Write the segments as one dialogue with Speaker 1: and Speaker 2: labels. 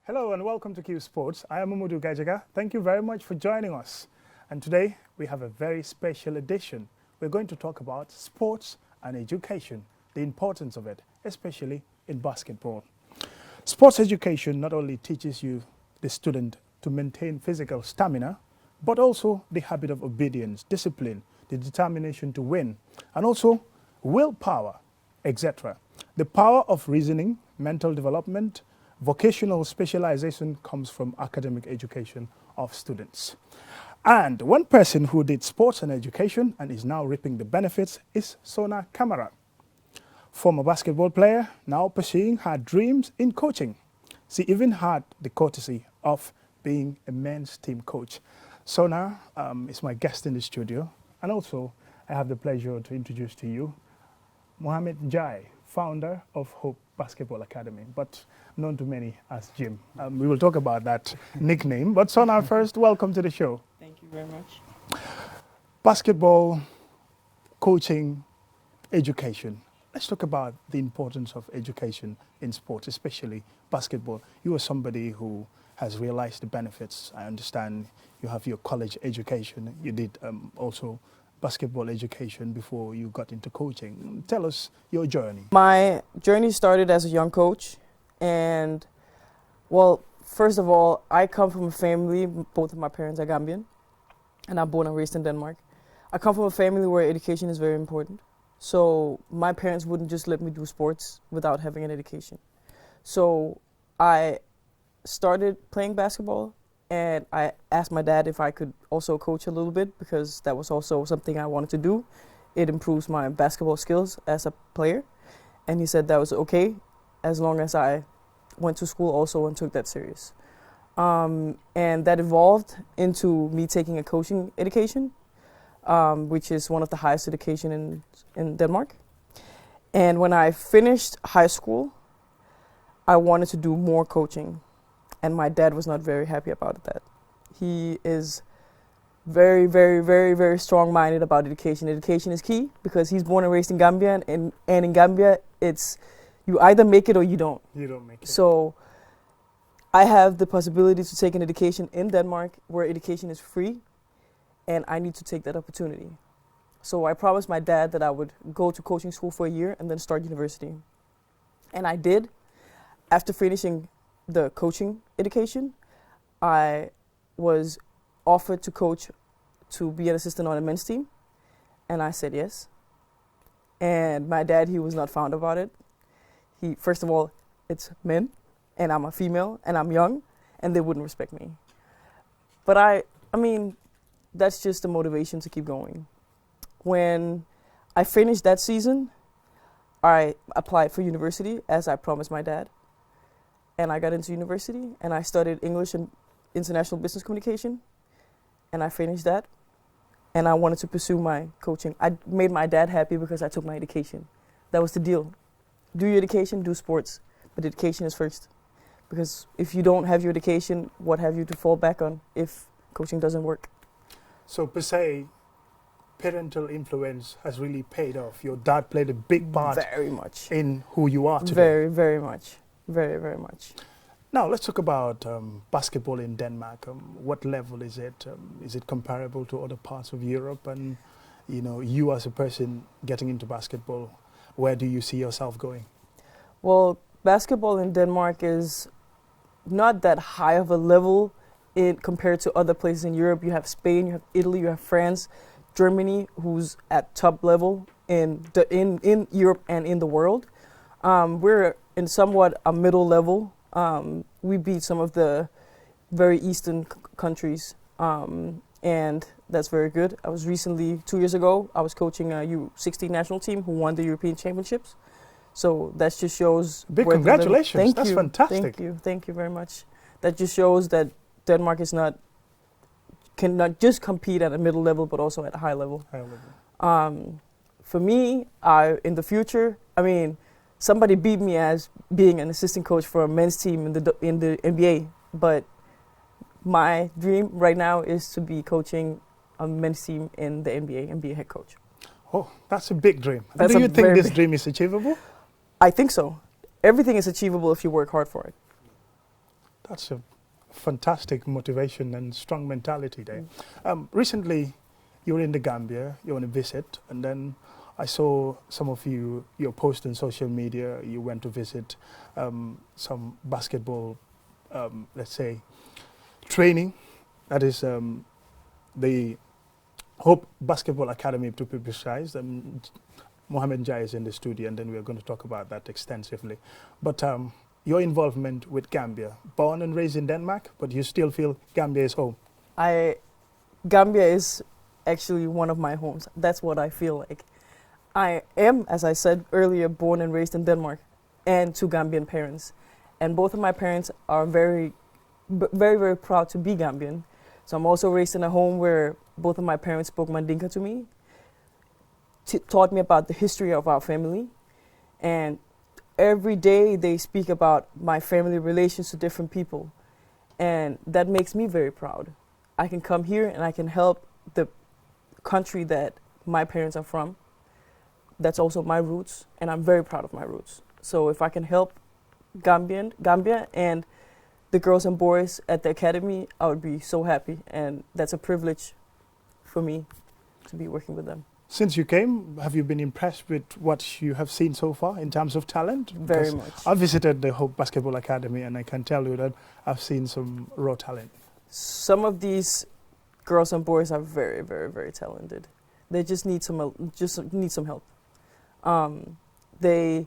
Speaker 1: Hello and welcome to Q Sports. I am Umudu Gajaga. Thank you very much for joining us. And today we have a very special edition. We're going to talk about sports and education, the importance of it, especially in basketball. Sports education not only teaches you, the student, to maintain physical stamina, but also the habit of obedience, discipline, the determination to win, and also willpower, etc. The power of reasoning, mental development, vocational specialization comes from academic education of students. And one person who did sports and education and is now reaping the benefits is Sona Kamara, former basketball player, now pursuing her dreams in coaching. She even had the courtesy of being a men's team coach. Sona is my guest in the studio, and also I have the pleasure to introduce to you Mohamed Jai, founder of Hope Basketball Academy, but known to many as Jim. We will talk about that nickname. But Sona, first, welcome to the show.
Speaker 2: Thank you very much.
Speaker 1: Basketball, coaching, education. Let's talk about the importance of education in sports, especially basketball. You are somebody who has realized the benefits. I understand you have your college education. You did also basketball education before you got into coaching. Tell us your journey.
Speaker 2: My journey started as a young coach, and well, first of all, I come from a family, both of my parents are Gambian, and I'm born and raised in Denmark. I come from a family where education is very important. So my parents wouldn't just let me do sports without having an education. So I started playing basketball, and I asked my dad if I could also coach a little bit, because that was also something I wanted to do. It improves my basketball skills as a player. And he said that was okay, as long as I went to school also and took that serious. And that evolved into me taking a coaching education, which is one of the highest education in Denmark. And when I finished high school, I wanted to do more coaching. And my dad was not very happy about that. He is very, very, very, very strong-minded about education. Education is key, because he's born and raised in Gambia, and in Gambia, it's you either make it or you don't.
Speaker 1: You don't make it.
Speaker 2: So I have the possibility to take an education in Denmark, where education is free, and I need to take that opportunity. So I promised my dad that I would go to coaching school for a year and then start university. And I did. After finishing the coaching education, I was offered to coach, to be an assistant on a men's team, and I said yes. And my dad, he was not fond about it. First of all, it's men, and I'm a female, and I'm young, and they wouldn't respect me. But I mean, that's just the motivation to keep going. When I finished that season, I applied for university, as I promised my dad. And I got into university, and I studied English and International Business Communication, and I finished that, and I wanted to pursue my coaching. I made my dad happy because I took my education. That was the deal. Do your education, do sports, but education is first. Because if you don't have your education, what have you to fall back on if coaching doesn't work?
Speaker 1: So per se, parental influence has really paid off. Your dad played a big part
Speaker 2: Very much.
Speaker 1: in who you are today.
Speaker 2: Very, very much. Very, very much.
Speaker 1: Now, let's talk about basketball in Denmark. What level is it? Is it comparable to other parts of Europe? And, you know, you as a person getting into basketball, where do you see yourself going?
Speaker 2: Well, basketball in Denmark is not that high of a level compared to other places in Europe. You have Spain, you have Italy, you have France, Germany, who's at top level in Europe and in the world. We're in somewhat a middle level. We beat some of the very eastern countries, and that's very good. I was recently, 2 years ago, I was coaching a U16 national team who won the European Championships. So that just shows...
Speaker 1: Big congratulations, that's fantastic.
Speaker 2: Thank you very much. That just shows that Denmark cannot just compete at a middle level, but also at a high level. For me, in the future, somebody beat me as being an assistant coach for a men's team in the NBA, but my dream right now is to be coaching a men's team in the NBA and be a head coach.
Speaker 1: Oh, that's a big dream. Do you think this dream is achievable?
Speaker 2: I think so. Everything is achievable if you work hard for it.
Speaker 1: That's a fantastic motivation and strong mentality there. Recently, you were in the Gambia, you were on a visit, and then I saw some of your posts on social media. You went to visit some basketball, let's say, training. That is the Hope Basketball Academy, to be precise. Mohammed Jai is in the studio, and then we're going to talk about that extensively. But your involvement with Gambia, born and raised in Denmark, but you still feel Gambia is home.
Speaker 2: Gambia is actually one of my homes. That's what I feel like. I am, as I said earlier, born and raised in Denmark, and to Gambian parents. And both of my parents are very, very proud to be Gambian. So I'm also raised in a home where both of my parents spoke Mandinka to me, taught me about the history of our family, and every day they speak about my family relations to different people, and that makes me very proud. I can come here and I can help the country that my parents are from. That's also my roots, and I'm very proud of my roots. So if I can help Gambia and the girls and boys at the academy, I would be so happy, and that's a privilege for me to be working with them.
Speaker 1: Since you came, have you been impressed with what you have seen so far in terms of talent?
Speaker 2: Very much.
Speaker 1: I visited the Hope Basketball Academy, and I can tell you that I've seen some raw talent.
Speaker 2: Some of these girls and boys are very, very, very talented. They just need some help. They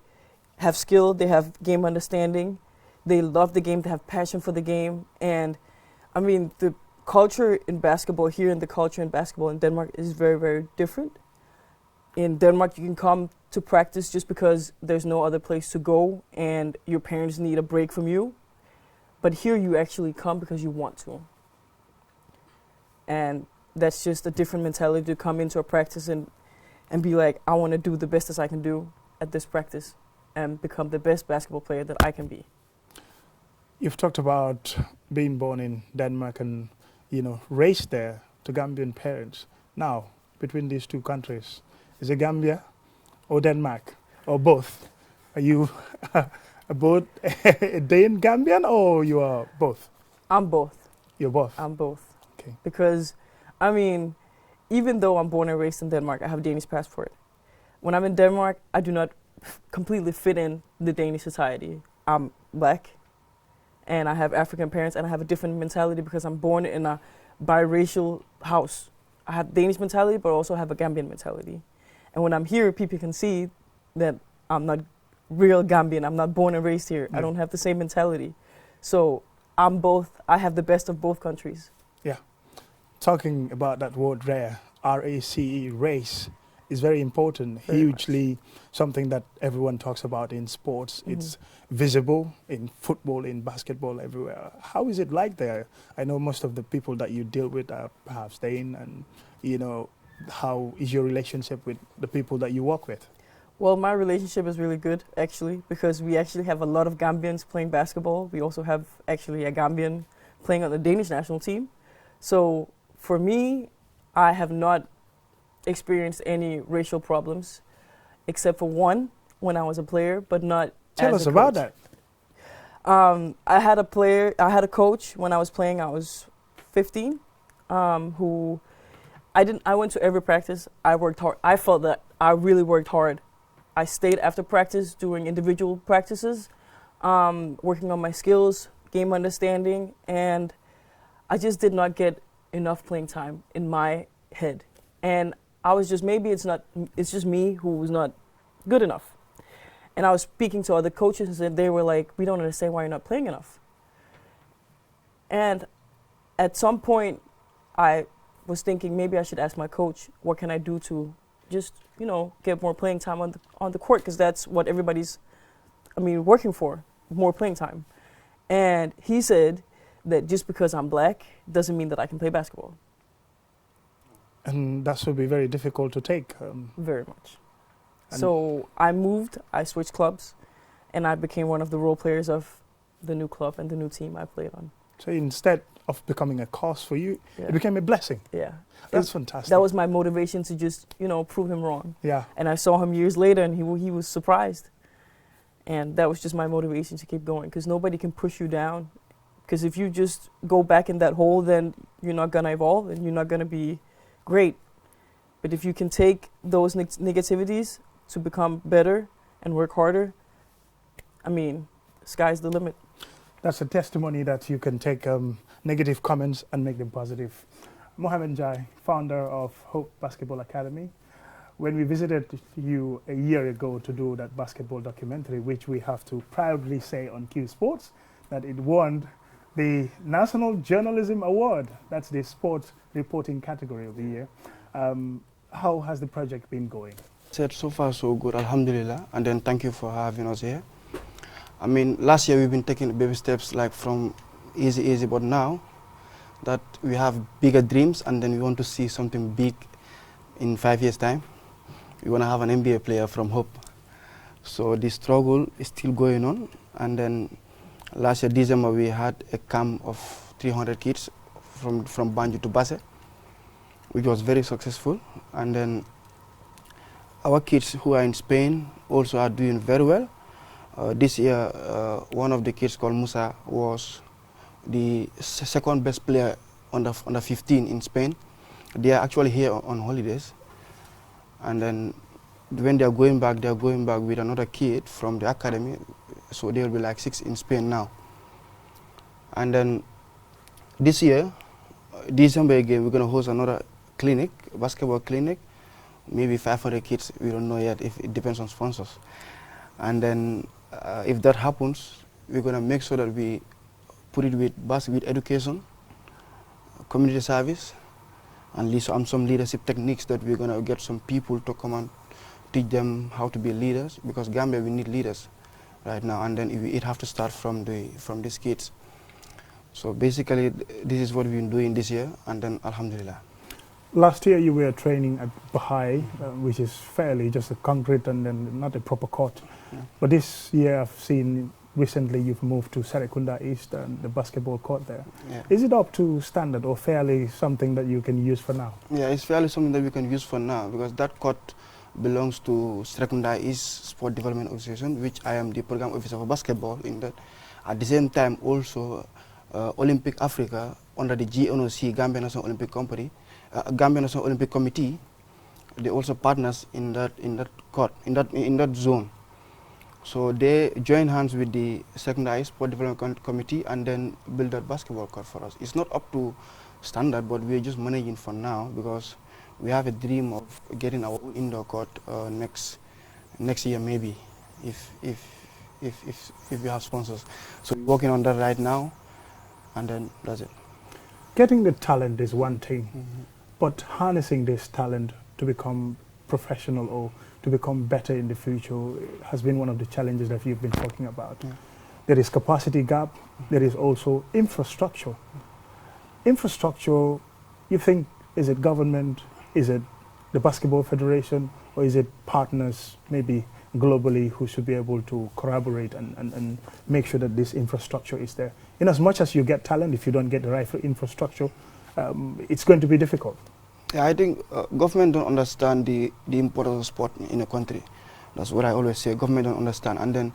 Speaker 2: have skill, they have game understanding, they love the game, they have passion for the game, and I mean the culture in basketball here and the culture in basketball in Denmark is very, very different. In Denmark, you can come to practice just because there's no other place to go and your parents need a break from you. But here you actually come because you want to. And that's just a different mentality to come into a practice and be like, I want to do the best as I can do at this practice and become the best basketball player that I can be.
Speaker 1: You've talked about being born in Denmark and, raised there to Gambian parents. Now, between these two countries, is it Gambia or Denmark or both? Are you both a Dane Gambian or you are both?
Speaker 2: I'm both.
Speaker 1: You're both?
Speaker 2: I'm both.
Speaker 1: Okay.
Speaker 2: Because, I mean, even though I'm born and raised in Denmark, I have a Danish passport. When I'm in Denmark, I do not completely fit in the Danish society. I'm black, and I have African parents, and I have a different mentality because I'm born in a biracial house. I have Danish mentality, but also have a Gambian mentality. And when I'm here, people can see that I'm not real Gambian. I'm not born and raised here.
Speaker 1: Yeah.
Speaker 2: I don't have the same mentality. So I'm both. I have the best of both countries.
Speaker 1: Yeah. Talking about that word rare, R-A-C-E, race, is very important,
Speaker 2: Very
Speaker 1: hugely
Speaker 2: much.
Speaker 1: something that everyone talks about in sports. It's visible in football, in basketball, everywhere. How is it like there? I know most of the people that you deal with are perhaps Dane, and how is your relationship with the people that you work with?
Speaker 2: Well, my relationship is really good, actually, because we actually have a lot of Gambians playing basketball. We also have actually a Gambian playing on the Danish national team. So for me, I have not experienced any racial problems, except for one when I was a player, but not
Speaker 1: Tell
Speaker 2: as
Speaker 1: us
Speaker 2: a
Speaker 1: about
Speaker 2: coach.
Speaker 1: that.
Speaker 2: I had a coach when I was playing. I was 15, who I went to every practice. I worked hard. I felt that I really worked hard. I stayed after practice doing individual practices, working on my skills, game understanding, and I just did not get enough playing time in my head. And I was just, maybe it's just me who was not good enough. And I was speaking to other coaches and they were like, we don't understand why you're not playing enough. And at some point, I was thinking maybe I should ask my coach, what can I do to just, get more playing time on the court? Because that's what everybody's, working for, more playing time. And he said that just because I'm black doesn't mean that I can play basketball.
Speaker 1: And that would be very difficult to take.
Speaker 2: Very much. So I moved, I switched clubs, and I became one of the role players of the new club and the new team I played on.
Speaker 1: So instead of becoming a cost for you, it became a blessing.
Speaker 2: Yeah.
Speaker 1: That's fantastic.
Speaker 2: That was my motivation to just, prove him wrong.
Speaker 1: Yeah.
Speaker 2: And I saw him years later and he was surprised. And that was just my motivation to keep going because nobody can push you down Because if you just go back in that hole, then you're not going to evolve and you're not going to be great. But if you can take those negativities to become better and work harder, I mean, sky's the limit.
Speaker 1: That's a testimony that you can take negative comments and make them positive. Mohamed Jai, founder of Hope Basketball Academy. When we visited you a year ago to do that basketball documentary, which we have to proudly say on Q Sports, that it won the National Journalism Award. That's the sports reporting category of the year. How has the project been going?
Speaker 3: So far so good, alhamdulillah, and then thank you for having us here. I mean, last year we've been taking baby steps like from easy, but now that we have bigger dreams and then we want to see something big in 5 years' time, we want to have an NBA player from Hope. So the struggle is still going on, and then last year, December, we had a camp of 300 kids from Banjul to Basse, which was very successful. And then our kids who are in Spain also are doing very well. This year, one of the kids called Musa was the second best player under 15 in Spain. They are actually here on holidays. And then when they are going back with another kid from the academy. So they will be like 6 in Spain now. And then this year, December again, we're going to host another clinic, basketball clinic, maybe 500 kids. We don't know yet, if it depends on sponsors. And then if that happens, we're going to make sure that we put it with education, community service, and some leadership techniques that we're going to get some people to come and teach them how to be leaders, because Gambia, we need leaders right now, and then it have to start from these kids. So basically, this is what we've been doing this year, and then alhamdulillah.
Speaker 1: Last year you were training at Bahai, which is fairly just a concrete and then not a proper court.
Speaker 3: Yeah.
Speaker 1: But this year I've seen recently you've moved to Serekunda East and the basketball court there.
Speaker 3: Yeah.
Speaker 1: Is it up to standard or fairly something that you can use for now?
Speaker 3: Yeah, it's fairly something that we can use for now, because that court belongs to Serekunda East Sport Development Association, which I am the program officer for basketball in that. At the same time also Olympic Africa under the GNOC, Gambia National Olympic Company, Gambia National Olympic Committee, they also partners in that court, in that zone. So they join hands with the secondary sport development committee and then build that basketball court for us. It's not up to standard, but we're just managing for now, because we have a dream of getting our own indoor court next year maybe, if we have sponsors. So we're working on that right now, and then that's it.
Speaker 1: Getting the talent is one thing, but harnessing this talent to become professional or to become better in the future has been one of the challenges that you've been talking about.
Speaker 3: Yeah.
Speaker 1: There is capacity gap, there is also infrastructure. Infrastructure, you think, is it government, is it the Basketball Federation, or is it partners maybe globally who should be able to corroborate and make sure that this infrastructure is there? In as much as you get talent, if you don't get the right infrastructure, it's going to be difficult.
Speaker 3: Yeah, I think government don't understand the importance of sport in a country. That's what I always say. Government don't understand. And then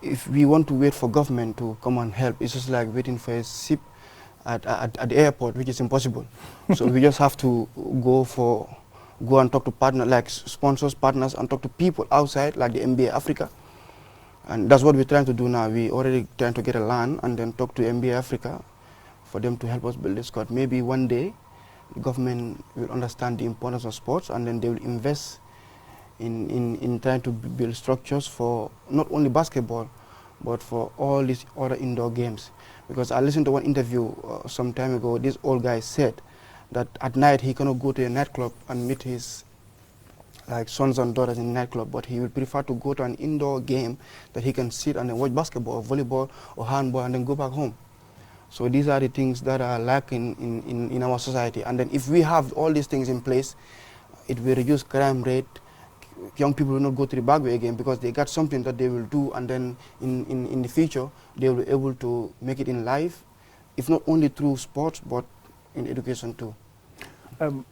Speaker 3: if we want to wait for government to come and help, it's just like waiting for a ship at the airport, which is impossible. So we just have to go and talk to partners, like sponsors, partners, and talk to people outside, like the NBA Africa. And that's what we're trying to do now. We already trying to get a land and then talk to NBA Africa for them to help us build this court. Maybe one day, the government will understand the importance of sports, and then they will invest in trying to build structures for not only basketball, but for all these other indoor games. Because I listened to one interview some time ago, this old guy said that at night he cannot go to a nightclub and meet his sons and daughters in a nightclub, but he would prefer to go to an indoor game that he can sit and then watch basketball, or volleyball, or handball, and then go back home. So these are the things that are lacking in our society. And then if we have all these things in place, it will reduce crime rate. Young people will not go to the back way again, because they got something that they will do, and then in the future they will be able to make it in life, if not only through sports, but in education too.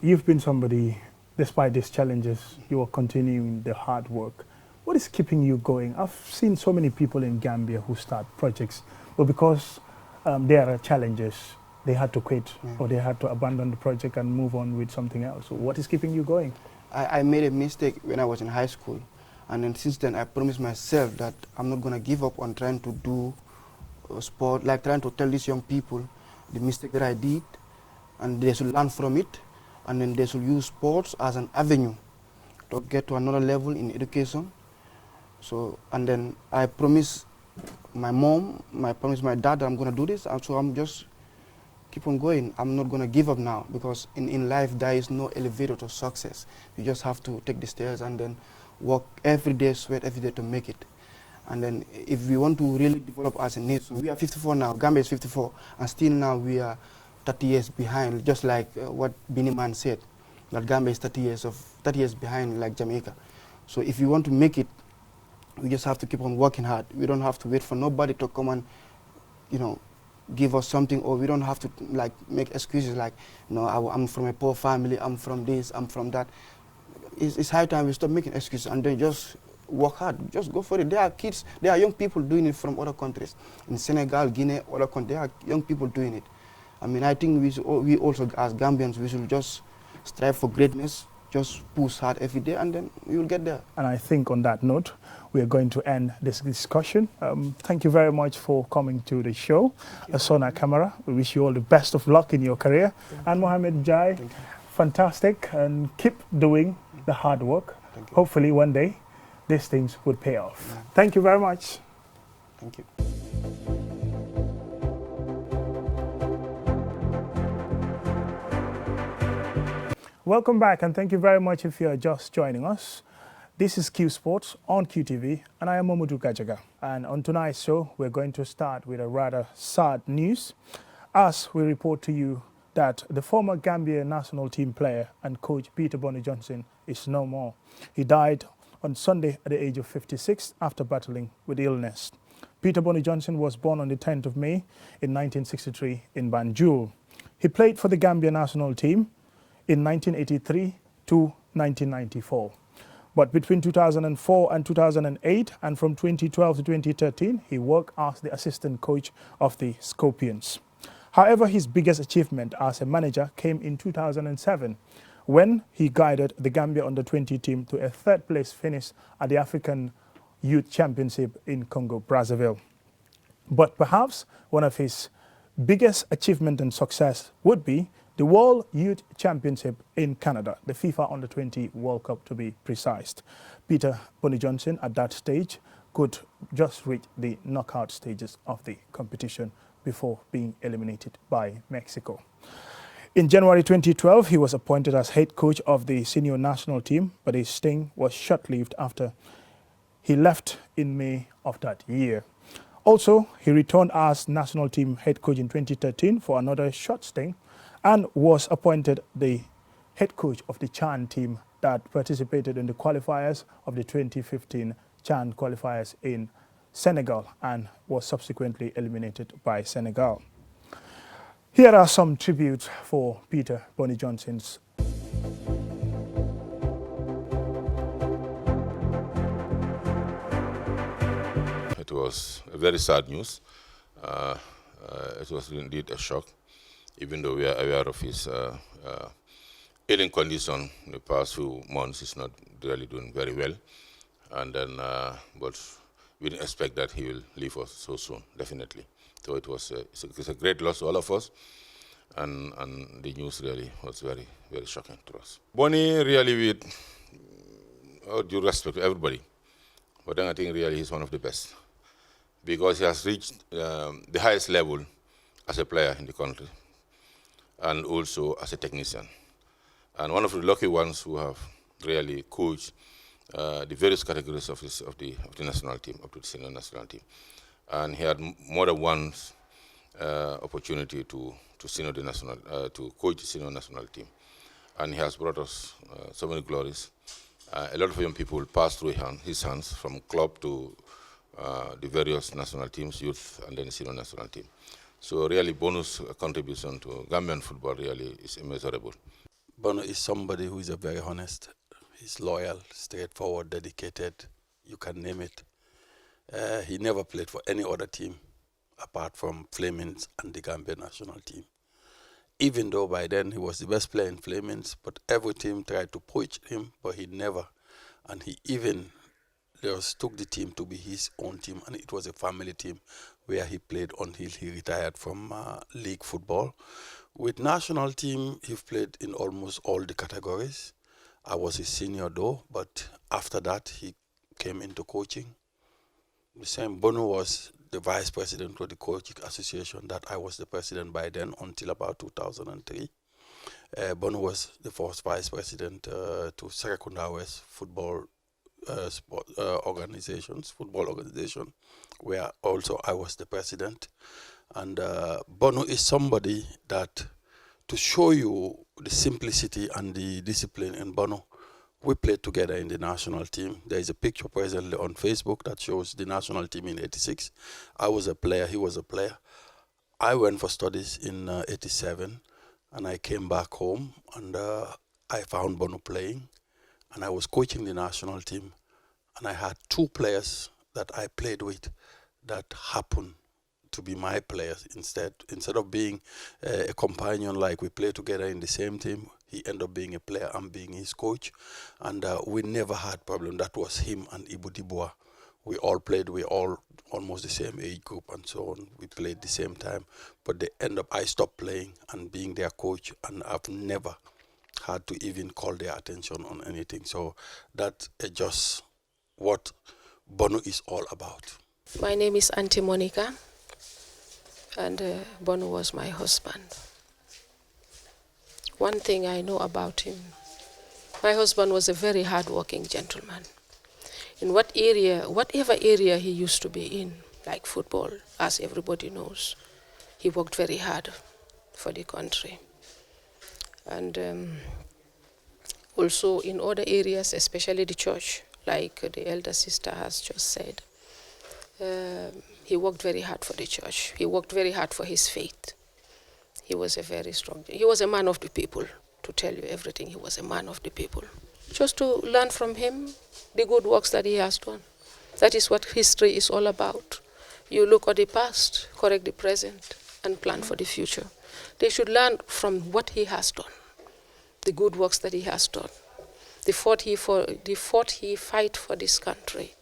Speaker 1: You've been somebody, despite these challenges, you are continuing the hard work. What is keeping you going? I've seen so many people in Gambia who start projects, but because there are challenges. They had to quit
Speaker 3: Yeah.
Speaker 1: or they had to abandon the project and move on with something else. So what is keeping you going?
Speaker 3: I made a mistake when I was in high school, and then since then I promised myself that I'm not gonna give up on trying to do sport, like trying to tell these young people the mistake that I did, and they should learn from it, and then they should use sports as an avenue to get to another level in education. So, and then I promised my mom, I promised my dad that I'm gonna do this, and so I'm just keep on going. I'm not gonna give up now, because in life there is no elevator to success. You just have to take the stairs and then work every day, sweat every day to make it. And then if we want to really develop as a nation, we are 54 now, Gambia is 54, and still now we are 30 years behind, just like what Biniman said, that Gambia is 30 years behind like Jamaica. So if you want to make it, we just have to keep on working hard. We don't have to wait for nobody to come and, give us something, or we don't have to like make excuses like, no, I'm from a poor family, I'm from this, I'm from that. It's high time we stop making excuses and then just work hard, just go for it. There are kids, there are young people doing it from other countries. In Senegal, Guinea, other countries, there are young people doing it. I mean, I think we also, as Gambians, we should just strive for greatness, just push hard every day, and then we will get there.
Speaker 1: And I think on that note, we are going to end this discussion. Thank you very much for coming to the show. Asona Kamara, we wish you all the best of luck in your career. And Mohamed Jai, fantastic, and keep doing the hard work. Hopefully one day, these things would pay off.
Speaker 3: Yeah.
Speaker 1: Thank you very much.
Speaker 3: Thank you.
Speaker 1: Welcome back, and thank you very much if you are just joining us. This is Q Sports on QTV, and I am Mamadou Gajaga. And on tonight's show, we're going to start with a rather sad news, as we report to you that the former Gambia national team player and coach Peter Bonnie Johnson is no more. He died on Sunday at the age of 56 after battling with illness. Peter Bonnie Johnson was born on the 10th of May in 1963 in Banjul. He played for the Gambia national team in 1983 to 1994. But between 2004 and 2008, and from 2012 to 2013, he worked as the assistant coach of the Scorpions. However, his biggest achievement as a manager came in 2007, when he guided the Gambia under-20 team to a third-place finish at the African Youth Championship in Congo-Brazzaville. But perhaps one of his biggest achievement and success would be the World Youth Championship in Canada, the FIFA Under-20 World Cup to be precise. Peter Bonnie Johnson at that stage could just reach the knockout stages of the competition before being eliminated by Mexico. In January 2012, he was appointed as head coach of the senior national team, but his stint was short-lived after he left in May of that year. Also, he returned as national team head coach in 2013 for another short stint, and was appointed the head coach of the CHAN team that participated in the qualifiers of the 2015 CHAN qualifiers in Senegal and was subsequently eliminated by Senegal. Here are some tributes for Peter Bonnie Johnson's.
Speaker 4: It was a very sad news. It was indeed a shock, even though we are aware of his ailing condition in the past few months. He's not really doing very well. And then, but we didn't expect that he will leave us so soon, definitely. So it's a great loss to all of us. And the news really was very, very shocking to us. Bonnie really, with all due respect to everybody, but then I think really he's one of the best, because he has reached the highest level as a player in the country, and also as a technician. And one of the lucky ones who have really coached the various categories of the national team, up to the senior national team. And he had more than one opportunity to coach the senior national team. And he has brought us so many glories. A lot of young people passed through his hands, from club to the various national teams, youth, and then the senior national team. So really, Bono's contribution to Gambian football really is immeasurable.
Speaker 5: Bono is somebody who is very honest. He's loyal, straightforward, dedicated. You can name it. He never played for any other team apart from Flemings and the Gambia national team. Even though by then he was the best player in Flemings, but every team tried to poach him, but he never. And he even just took the team to be his own team, and it was a family team where he played until he retired from league football. With national team, he played in almost all the categories. I was his senior though, but after that he came into coaching. The same Bono was the vice president of the coaching association that I was the president by then until about 2003. Bono was the first vice president to Serekunda West football organization, where also I was the president. And Bono is somebody that, to show you the simplicity and the discipline in Bono, we played together in the national team. There is a picture presently on Facebook that shows the national team in '86. I was a player, he was a player. I went for studies in '87, and I came back home, and I found Bono playing, and I was coaching the national team, and I had two players that I played with that happened to be my players instead of being a companion, like we play together in the same team. He ended up being a player and being his coach, and we never had problem. That was him and Ibu Dibua. We all played, we all almost the same age group and so on. We played the same time, but I stopped playing and being their coach, and I've never had to even call their attention on anything. So that's just what Bono is all about.
Speaker 6: My name is Auntie Monica, and Bono was my husband. One thing I know about him, my husband was a very hard-working gentleman. In whatever area he used to be in, like football, as everybody knows, he worked very hard for the country. And also in other areas, especially the church, like the elder sister has just said, he worked very hard for the church. He worked very hard for his faith. He was he was a man of the people. To tell you everything, he was a man of the people. Just to learn from him the good works that he has done. That is what history is all about. You look at the past, correct the present, and plan for the future. They should learn from what he has done, the good works that he has done, the fought he fight for this country,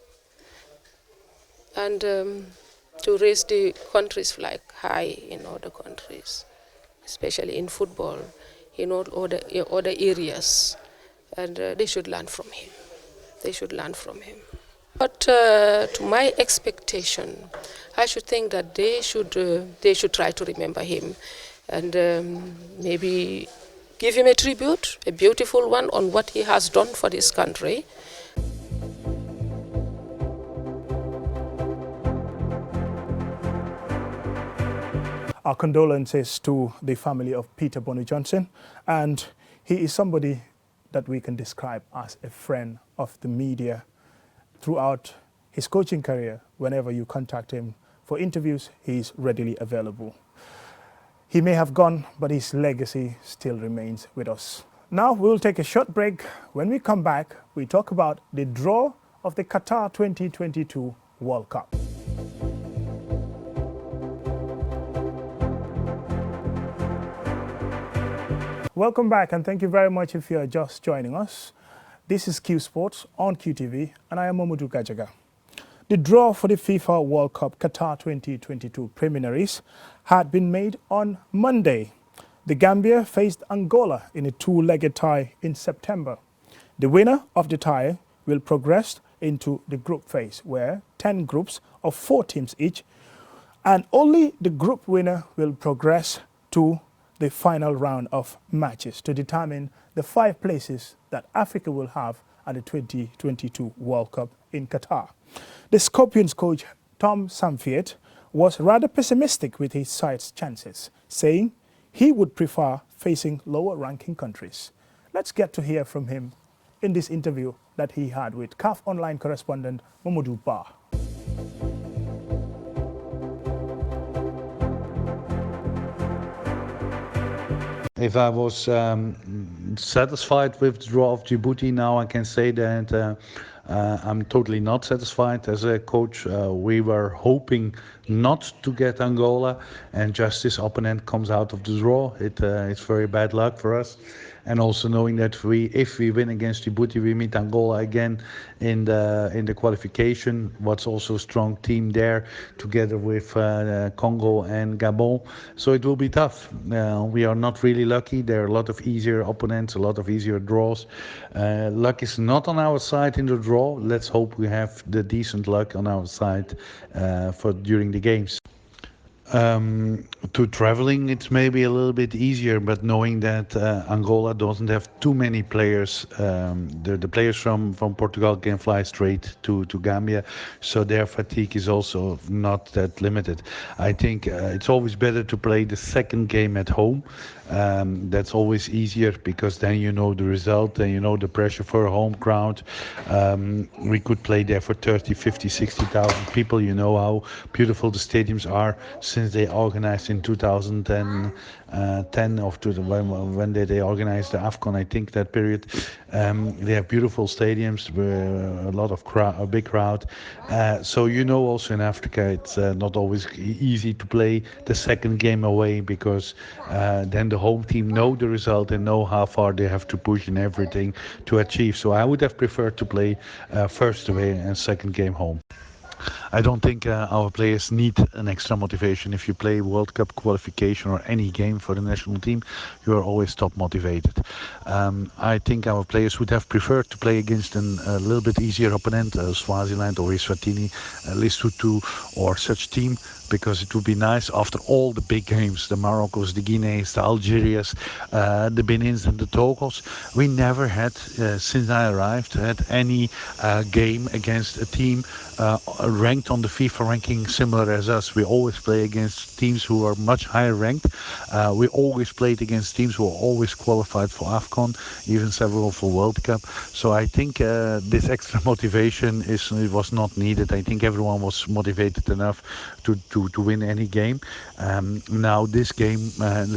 Speaker 6: and to raise the country's flag high in other countries, especially in football, in all other areas, and they should learn from him. They should learn from him. But to my expectation, I should think that they should try to remember him, and maybe give him a tribute, a beautiful one, on what he has done for this country.
Speaker 1: Our condolences to the family of Peter Bono Johnson, and he is somebody that we can describe as a friend of the media. Throughout his coaching career, whenever you contact him for interviews, he is readily available. He may have gone, but his legacy still remains with us. Now we'll take a short break. When we come back, we talk about the draw of the Qatar 2022 World Cup. Welcome back, and thank you very much if you are just joining us. This is Q Sports on QTV, and I am Mamadou Gajaga. The draw for the FIFA World Cup Qatar 2022 preliminaries had been made on Monday. The Gambia faced Angola in a two-legged tie in September. The winner of the tie will progress into the group phase, where 10 groups of 4 teams each, and only the group winner will progress to the final round of matches to determine the 5 places that Africa will have at the 2022 World Cup in Qatar. The Scorpions coach Tom Samfiet was rather pessimistic with his side's chances, saying he would prefer facing lower-ranking countries. Let's get to hear from him in this interview that he had with CAF Online correspondent Mamadou Ba.
Speaker 7: If I was satisfied with the draw of Djibouti, now I can say that I'm totally not satisfied as a coach. We were hoping not to get Angola, and just this opponent comes out of the draw. It's very bad luck for us. And also knowing that if we win against Djibouti, we meet Angola again in the qualification. What's also a strong team there, together with Congo and Gabon. So it will be tough. We are not really lucky. There are a lot of easier opponents, a lot of easier draws. Luck is not on our side in the draw. Let's hope we have the decent luck on our side for during the games. To traveling, it's maybe a little bit easier, but knowing that Angola doesn't have too many players, the players from Portugal can fly straight to Gambia, so their fatigue is also not that limited. I think it's always better to play the second game at home. That's always easier because then you know the result and you know the pressure for a home crowd. We could play there for 30, 50, 60,000 people. You know how beautiful the stadiums are since they organized in 2010 when they organized the AFCON, I think that period. They have beautiful stadiums, a lot of a big crowd. So you know also in Africa it's not always easy to play the second game away because then the home team know the result and know how far they have to push and everything to achieve. So I would have preferred to play first away and second game home. I don't think our players need an extra motivation. If you play World Cup qualification or any game for the national team, you are always top motivated. I think our players would have preferred to play against a little bit easier opponent, Swaziland or Eswatini, Lesotho or such team, because it would be nice after all the big games, the Moroccos, the Guineas, the Algerias, the Benins and the Togos. We never had, since I arrived, had any game against a team ranked on the FIFA ranking similar as us. We always play against teams who are much higher ranked. We always played against teams who are always qualified for AFCON, even several for World Cup. So I think this extra motivation was not needed. I think everyone was motivated enough to win any game. Now this game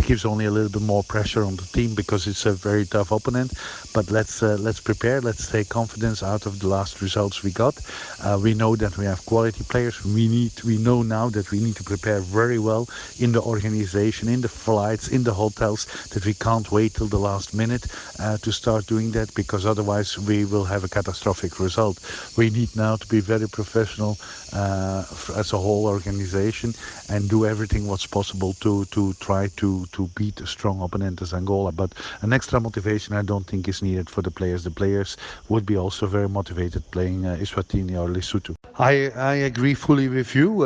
Speaker 7: gives only a little bit more pressure on the team because it's a very tough opponent. But let's prepare. Let's take confidence out of the last results we got. We know that we have quality players. We know now that we need to prepare very well in the organization, in the flights, in the hotels, that we can't wait till the last minute to start doing that, because otherwise we will have a catastrophic result. We need now to be very professional as a whole organization and do everything what's possible to try to beat a strong opponent as Angola. But an extra motivation I don't think is needed for the players. The players would be also very motivated playing Eswatini or Lesotho. I agree fully with you.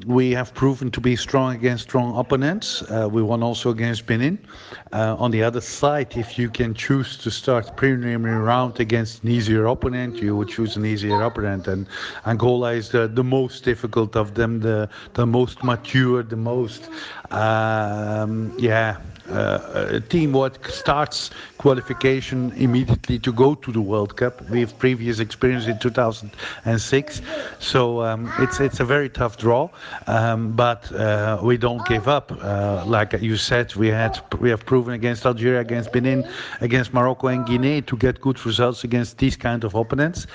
Speaker 7: We have proven to be strong against strong opponents. We won also against Benin. On the other side, if you can choose to start preliminary round against an easier opponent, you would choose an easier opponent. And Angola is the most difficult of them, the most mature, the most a team what starts qualification immediately to go to the World Cup. We have previous experience in 2006, so it's a very tough draw, but we don't give up. Like you said, we have proven against Algeria, against Benin, against Morocco and Guinea to get good results against these kind of opponents.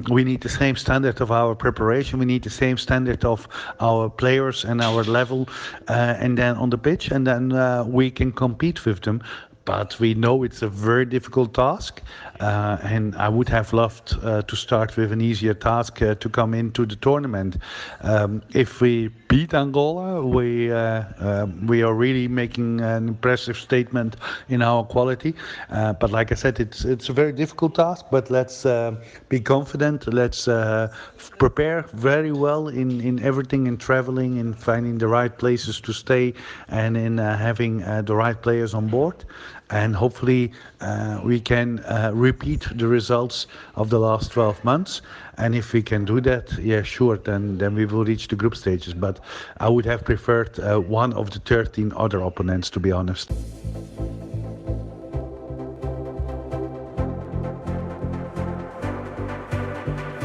Speaker 7: We need the same standard of our preparation. We need the same standard of our players and our level, and then on the pitch, and then we can compete with them. But we know it's a very difficult task, and I would have loved to start with an easier task to come into the tournament. If we beat Angola, we are really making an impressive statement in our quality. But like I said, it's a very difficult task. But let's be confident. Let's prepare very well in everything, in traveling, in finding the right places to stay, and in having the right players on board. And hopefully we can repeat the results of the last 12 months. And if we can do that, yeah, sure, then we will reach the group stages. But I would have preferred one of the 13 other opponents, to be honest.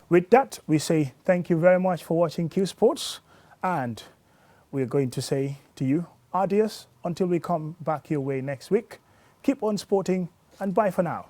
Speaker 1: With that, we say thank you very much for watching Q Sports. And we're going to say to you, adios, until we come back your way next week. Keep on sporting, and bye for now.